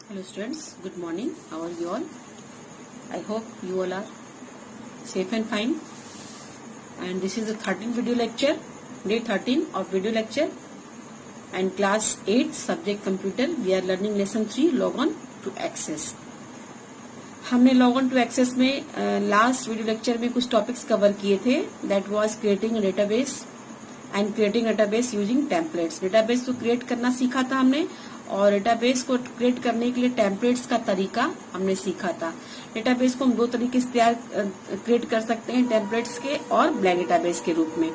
Hello students, good morning. How are you all? I hope you all are safe and fine. And this is the 13th video lecture, day 13 of video lecture and class 8 subject computer. We are learning lesson 3 log on to access. हमने log on to access में last video lecture में कुछ topics cover किए थे. That was creating database and creating database using templates. Database को create करना सीखा था हमने और डेटाबेस को क्रिएट करने के लिए टेम्पलेट्स का तरीका हमने सीखा था. डेटाबेस को हम दो तरीके से क्रिएट कर सकते हैं, टेम्पलेट्स के और ब्लैंक डेटाबेस के रूप में.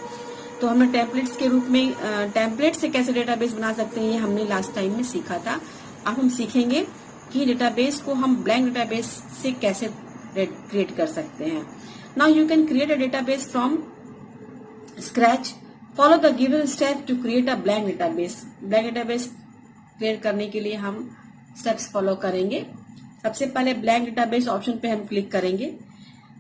तो हमने टेम्पलेट्स के रूप में टेम्पलेट से कैसे डेटाबेस बना सकते हैं ये हमने लास्ट टाइम में सीखा था. अब हम सीखेंगे कि डेटाबेस को हम ब्लैंक डेटाबेस से कैसे क्रिएट कर सकते हैं. Now you can create a database from scratch. Follow the given step to create a blank database. Blank database create करने के लिए हम स्टेप्स फॉलो करेंगे. सबसे पहले ब्लैंक डेटाबेस ऑप्शन पे हम क्लिक करेंगे.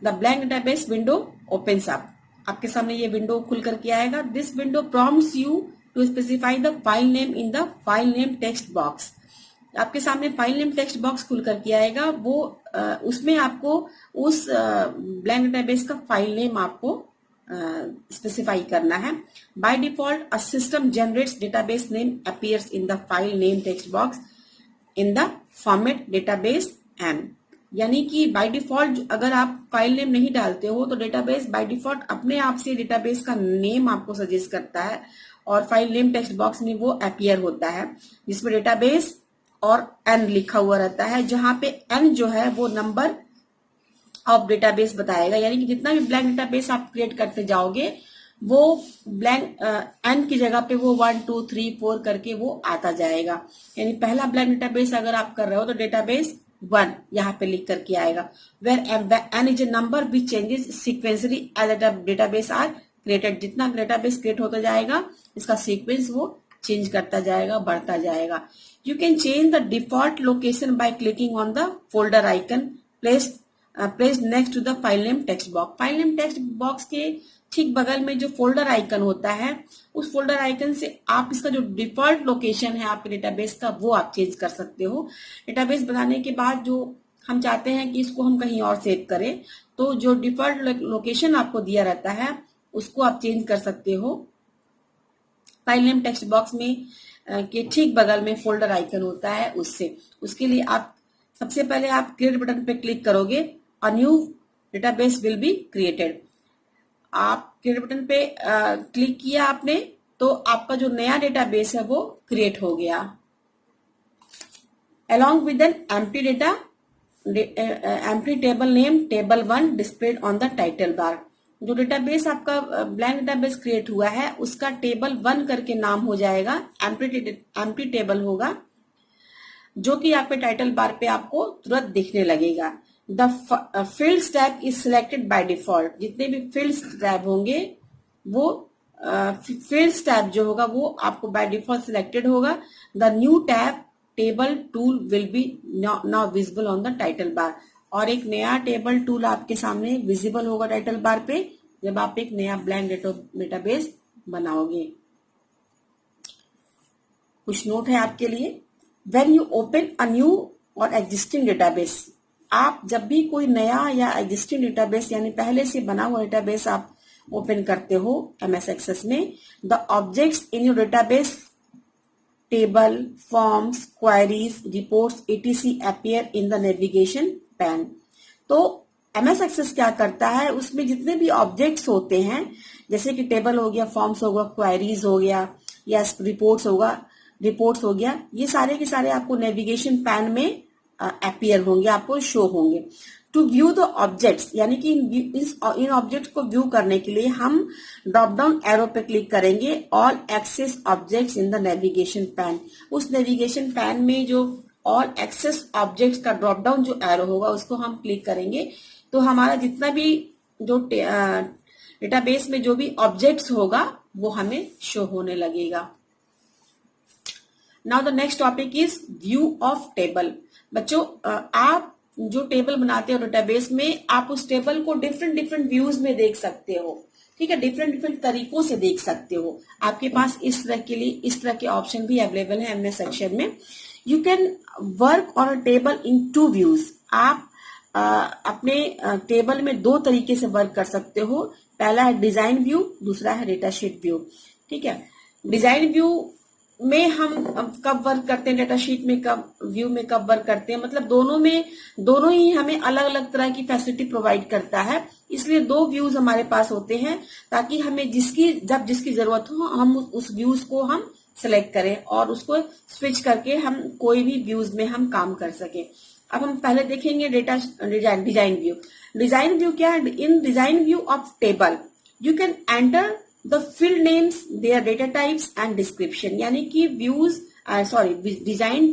The blank database window opens up. आपके सामने ये विंडो खुल करके आएगा. This window prompts you to specify the file name in the file name text box. आपके सामने फाइल नेम टेक्स्ट बॉक्स खुल करके आएगा. वो उसमें आपको उस ब्लैंक डेटाबेस का फाइल नेम आपको स्पेसिफाई करना है. By default a system generates database name appears in the file name text box in the format database M. यानी कि बाय डिफॉल्ट अगर आप फाइल नेम नहीं डालते हो तो डेटाबेस बाय डिफॉल्ट अपने आप से डेटाबेस का नेम आपको सजेस्ट करता है और फाइल नेम टेक्स्ट बॉक्स में वो अपीयर होता है जिसमें डेटाबेस और एन लिखा हुआ रहता है, जहां पे एन जो है वो नंबर ऑफ डेटाबेस बताएगा. यानी कि जितना भी ब्लैंक डेटाबेस आप क्रिएट करते जाओगे वो ब्लैंक एन की जगह पे वो 1 2 3 4 करके वो आता जाएगा. यानी पहला ब्लैंक डेटाबेस अगर आप कर रहे हो तो डेटाबेस 1 यहाँ पे लिख करके आएगा. Where N is a number which changes sequentially as database are created. जितना प्लेटाबेस क्रिएट होता जाएगा इसका सीक्वेंस वो चेंज करता जाएगा, बढ़ता जाएगा. You can change the default location by clicking on the folder icon placed next to the file name text box. File name text box के ठीक बगल में जो फोल्डर आइकन होता है उस फोल्डर आइकन से आप इसका जो डिफॉल्ट लोकेशन है आपके डेटाबेस का वो आप चेंज कर सकते हो. डेटाबेस बनाने के बाद जो हम चाहते हैं कि इसको हम कहीं और सेव करें तो जो डिफॉल्ट लोकेशन आपको दिया रहता है उसको आप चेंज कर सकते हो. फाइल नेम टेक्स्ट बॉक्स में के ठीक बगल में फोल्डर आइकन होता है उससे. उसके लिए आप सबसे पहले आप क्रिएट बटन पे क्लिक करोगे. A new database will be created. आप क्रिएट बटन पे क्लिक किया आपने तो आपका जो नया डेटाबेस है वो क्रिएट हो गया. Along with an empty table name table 1 displayed on the title bar. जो डेटाबेस आपका ब्लैंक डेटाबेस क्रिएट हुआ है उसका टेबल 1 करके नाम हो जाएगा. एम्प्टी टेबल होगा जो कि आपके टाइटल बार पे आपको तुरंत दिखने लगेगा. The fields tab is selected by default. जितने भी फील्ड्स टैब होंगे वो फील्ड्स टैब जो होगा वो आपको बाय डिफॉल्ट सिलेक्टेड होगा. The new tab table tool will be now visible on the title bar. और एक नया टेबल टूल आपके सामने विजिबल होगा टाइटल बार पे जब आप एक नया ब्लैंक डेटाबेस बनाओगे. कुछ नोट है आपके लिए. When you open a new और existing database, आप जब भी कोई नया या existing database यानी पहले से बना हुआ database आप ओपन करते हो MS Access में, the objects in your database, table, forms, queries, reports, etc. appear in the navigation pane. तो MS Access क्या करता है उसमें जितने भी ऑब्जेक्ट्स होते हैं जैसे कि टेबल हो गया, फॉर्म्स होगा, क्वेरीज हो गया या रिपोर्ट्स हो गया, ये सारे के सारे आपको नेविगेशन पैन में अपीयर होंगे, आपको शो होंगे. टू व्यू द ऑब्जेक्ट्स यानी कि इन ऑब्जेक्ट्स को व्यू करने के लिए हम ड्रॉप डाउन एरो पे क्लिक करेंगे. All access objects in the navigation pane. उस नेविगेशन पैन में जो ऑल एक्सेस ऑब्जेक्ट्स का ड्रॉप डाउन जो एरो होगा उसको हम क्लिक करेंगे तो हमारा जितना भी जो डेटाबेस में जो भी ऑब्जेक्ट्स होगा वो हमें शो होने लगेगा. Now the next topic is view of table. बच्चों आप जो टेबल बनाते हो डेटाबेस में आप उस टेबल को डिफरेंट व्यूज में देख सकते हो. ठीक है, डिफरेंट तरीकों से देख सकते हो. आपके पास इस तरह के ऑप्शन भी अवेलेबल है एमएस सेक्शन में you can work on a table in 2 views. आप अपने टेबल में 2 तरीके से वर्क कर सकते हो। पहला है डिजाइन व्यू, दूसरा है डेटा शीट व्यू। ठीक है, डिजाइन व्यू में हम कब वर्क करते हैं, डेटा शीट में कब, व्यू में कब वर्क करते हैं, मतलब दोनों ही हमें अलग अलग तरह की फैसिलिटी प्रोवाइड करता है। इसलिए 2 व्यूज हमारे पास होते हैं ताकि हमें जिसकी जरूरत हो हम उस व्यूज को हम सेलेक्ट करें और उसको स्विच करके हम कोई भी व्यूज में हम काम कर सके। अब हम पहले देखेंगे डिजाइन व्यू। डिजाइन व्यू क्या है? In design view of table you can enter the field names, their data types and description. यानी कि डिजाइन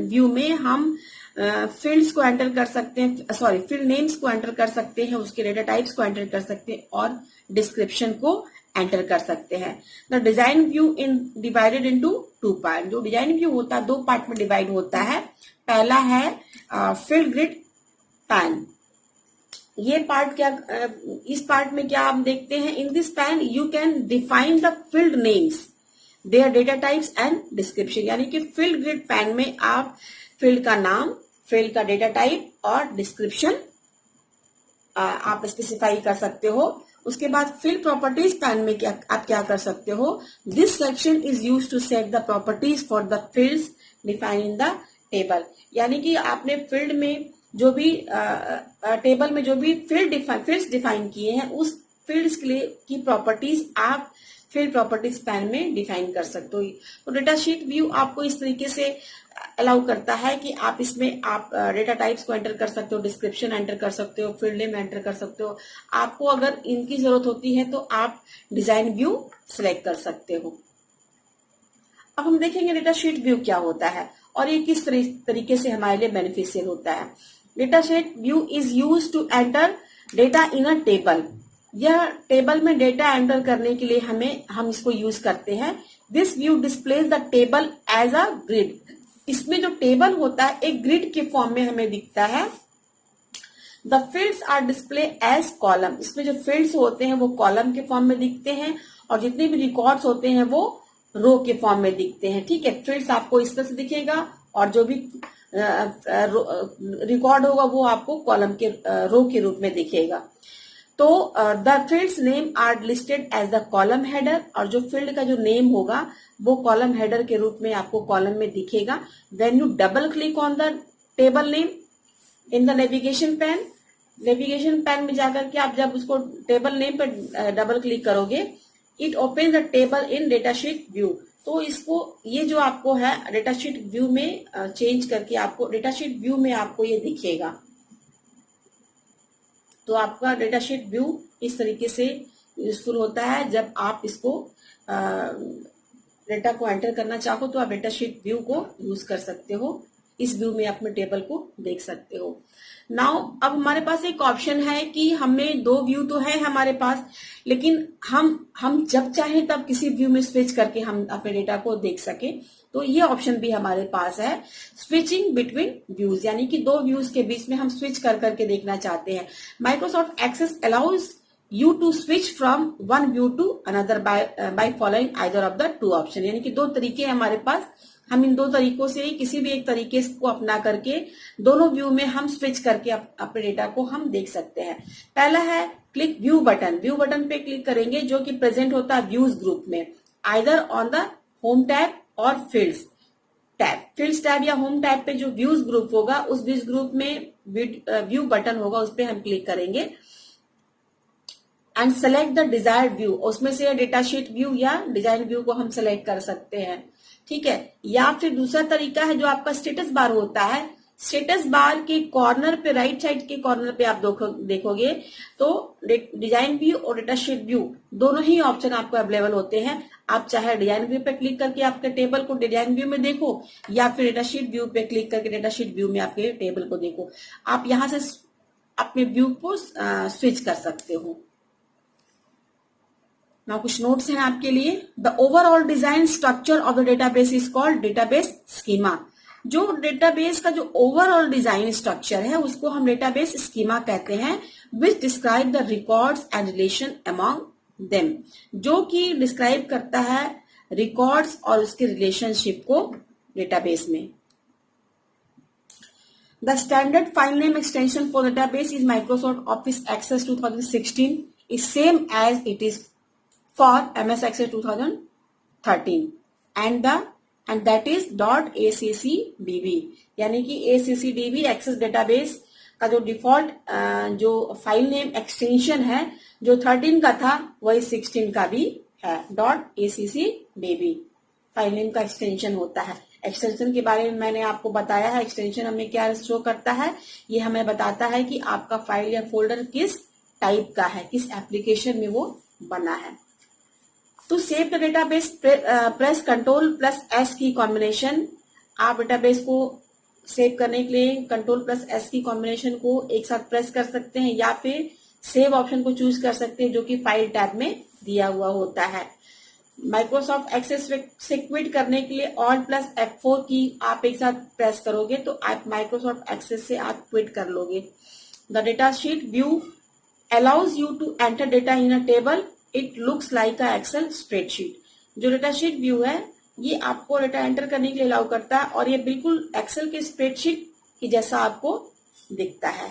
व्यू में हम फील्ड्स को एंटर कर सकते हैं, फील्ड नेम्स को एंटर कर सकते हैं, उसके डेटा टाइप्स को एंटर कर सकते हैं और डिस्क्रिप्शन को एंटर कर सकते हैं। The design view divided into 2 part. जो डिजाइन व्यू होता है 2 पार्ट में डिवाइड होता है। पहला है फील्ड ग्रिड पैन। ये पार्ट क्या, इस पार्ट में क्या आप देखते हैं, in this pan you can define the field names, their data types and description. यानी कि फील्ड ग्रिड पैन में आप फील्ड का नाम, फील्ड का डेटा टाइप और डिस्क्रिप्शन आप स्पेसिफाई कर सकते हो। उसके बाद फील्ड प्रॉपर्टीज पैन में आप क्या कर सकते हो, this section is used to set the properties for the fields defined in the table. यानी कि आपने फील्ड में जो भी टेबल में जो भी फील्ड्स डिफाइन किए हैं उस फील्ड्स के लिए की प्रॉपर्टीज आप फील्ड प्रॉपर्टीज पैन में डिफाइन कर सकते हो। तो डेटा शीट व्यू आपको इस तरीके से अलाउ करता है कि आप इसमें आप डेटा टाइप्स को एंटर कर सकते हो, डिस्क्रिप्शन एंटर कर सकते हो, फील्ड नेम एंटर कर सकते हो। आपको अगर इनकी जरूरत होती है तो आप डिजाइन व्यू सिलेक्ट कर सकते हो। अब हम देखेंगे डेटा शीट व्यू क्या होता है और ये किस तरीके से हमारे लिए बेनिफिशियल होता है। Data sheet view is used to enter data in a table. यह टेबल में डेटा एंटर करने के लिए हम इसको यूज करते हैं। This view displays the table as a grid. इसमें जो टेबल होता है एक ग्रिड के फॉर्म में हमें दिखता है। The fields are display as column. इसमें जो फील्ड्स होते हैं वो कॉलम के फॉर्म में दिखते हैं और जितने भी रिकॉर्ड्स होते हैं वो रो के फॉर्म में दिखते हैं। ठीक है, फील्ड्स आपको इस तरह से दिखेगा और जो भी रिकॉर्ड होगा वो आपको कॉलम के रो के रूप में दिखेगा। तो the fields name are listed as the column header. और जो फील्ड का जो नेम होगा वो कॉलम हेडर के रूप में आपको कॉलम में दिखेगा। When U double click on the table name in the navigation pane में जाकर के आप जब उसको टेबल नेम पर डबल क्लिक करोगे, it open the table in data sheet view. तो इसको ये जो आपको है डेटा शीट व्यू में चेंज करके आपको डेटा शीट व्यू में आपको ये दिखेगा। तो आपका डेटा शीट व्यू इस तरीके से यूजफुल होता है। जब आप इसको डेटा को एंटर करना चाहो तो आप डेटा शीट व्यू को यूज कर सकते हो। इस व्यू में अपने टेबल को देख सकते हो। नाउ अब हमारे पास एक ऑप्शन है कि हमें 2 व्यू तो है हमारे पास, लेकिन हम जब चाहें तब किसी व्यू में स्विच करके हम अपने डेटा को देख सके। तो ये ऑप्शन भी हमारे पास है, स्विचिंग बिटवीन व्यूज। यानी कि 2 व्यूज के बीच में हम स्विच कर करके देखना चाहते हैं। Microsoft Access allows you to switch from one view to another by following either of the 2 option. यानी कि 2 तरीके हमारे पास, हम इन 2 तरीकों से किसी भी एक तरीके को अपना करके दोनों व्यू में हम स्विच करके अपने डेटा को हम देख सकते हैं। पहला है क्लिक व्यू बटन पे क्लिक करेंगे जो कि प्रेजेंट होता है व्यूज ग्रुप में, either on the home tab और फील्ड्स टैब या होम टैब पे जो व्यूज ग्रुप होगा उस व्यूज ग्रुप में व्यू बटन होगा, उस पर हम क्लिक करेंगे and select the desired view. उसमें से डेटा शीट व्यू या डिजाइन व्यू को हम सेलेक्ट कर सकते हैं। ठीक है, या फिर दूसरा तरीका है जो आपका स्टेटस बार होता है। स्टेटस बार के कॉर्नर पे, राइट साइड के कॉर्नर पे आप देखोगे तो डिजाइन व्यू और डेटा शीट व्यू दोनों ही ऑप्शन आपको अवेलेबल होते हैं। आप चाहे डिजाइन व्यू पे क्लिक करके आपके टेबल को डिजाइन व्यू में देखो या फिर डेटा शीट व्यू पे क्लिक करके डेटा शीट व्यू में आपके टेबल को देखो। आप यहां से अपने व्यू को स्विच कर सकते हो। ना कुछ नोट्स हैं आपके लिए। The overall design structure of the database is called database schema. जो डेटाबेस का जो ओवरऑल डिजाइन स्ट्रक्चर है उसको हम डेटाबेस स्कीमा कहते हैं, विच describe the records and relation among them, जो कि डिस्क्राइब करता है रिकॉर्ड्स और उसके रिलेशनशिप को डेटाबेस में। The standard file name extension for the database is Microsoft Office Access 2016 is same as it is for MS Access 2013 and that is .accdb, यानी कि accdb एक्सेस डेटाबेस का जो डिफॉल्ट जो file name extension है जो 13 का था वही 16 का भी है। .accdb फाइल नेम का एक्सटेंशन होता है। एक्सटेंशन के बारे में मैंने आपको बताया है। एक्सटेंशन हमें क्या शो करता है, ये हमें बताता है कि आपका फाइल या फोल्डर किस टाइप का है, किस एप्लीकेशन में वो बना है। To save the database press Ctrl+S की कॉम्बिनेशन। आप डेटाबेस को सेव करने के लिए Ctrl+S की कॉम्बिनेशन को एक साथ प्रेस कर सकते हैं या फिर सेव ऑप्शन को चूज कर सकते हैं जो कि फाइल टैब में दिया हुआ होता है। माइक्रोसॉफ्ट एक्सेस से क्विट करने के लिए Alt+F4 की आप एक साथ प्रेस करोगे तो आप माइक्रोसॉफ्ट एक्सेस से आप क्विट कर लोगे। The data sheet view allows you to enter data in a table, it looks like a Excel spreadsheet. जो डेटा शीट व्यू है ये आपको डेटा एंटर करने के लिए अलाउ करता है और ये बिल्कुल एक्सेल के स्प्रेडशीट की जैसा आपको दिखता है।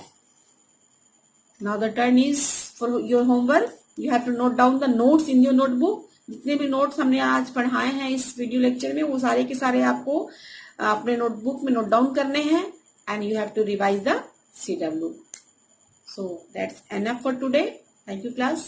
Now the turn is for your homework. You have to note down the notes in your notebook. जितने भी नोट्स हमने आज पढ़ाए हैं इस वीडियो लेक्चर में वो सारे के सारे आपको अपने नोटबुक में नोट डाउन करने हैं and you have to revise the CW। So that's enough for today. Thank you, class.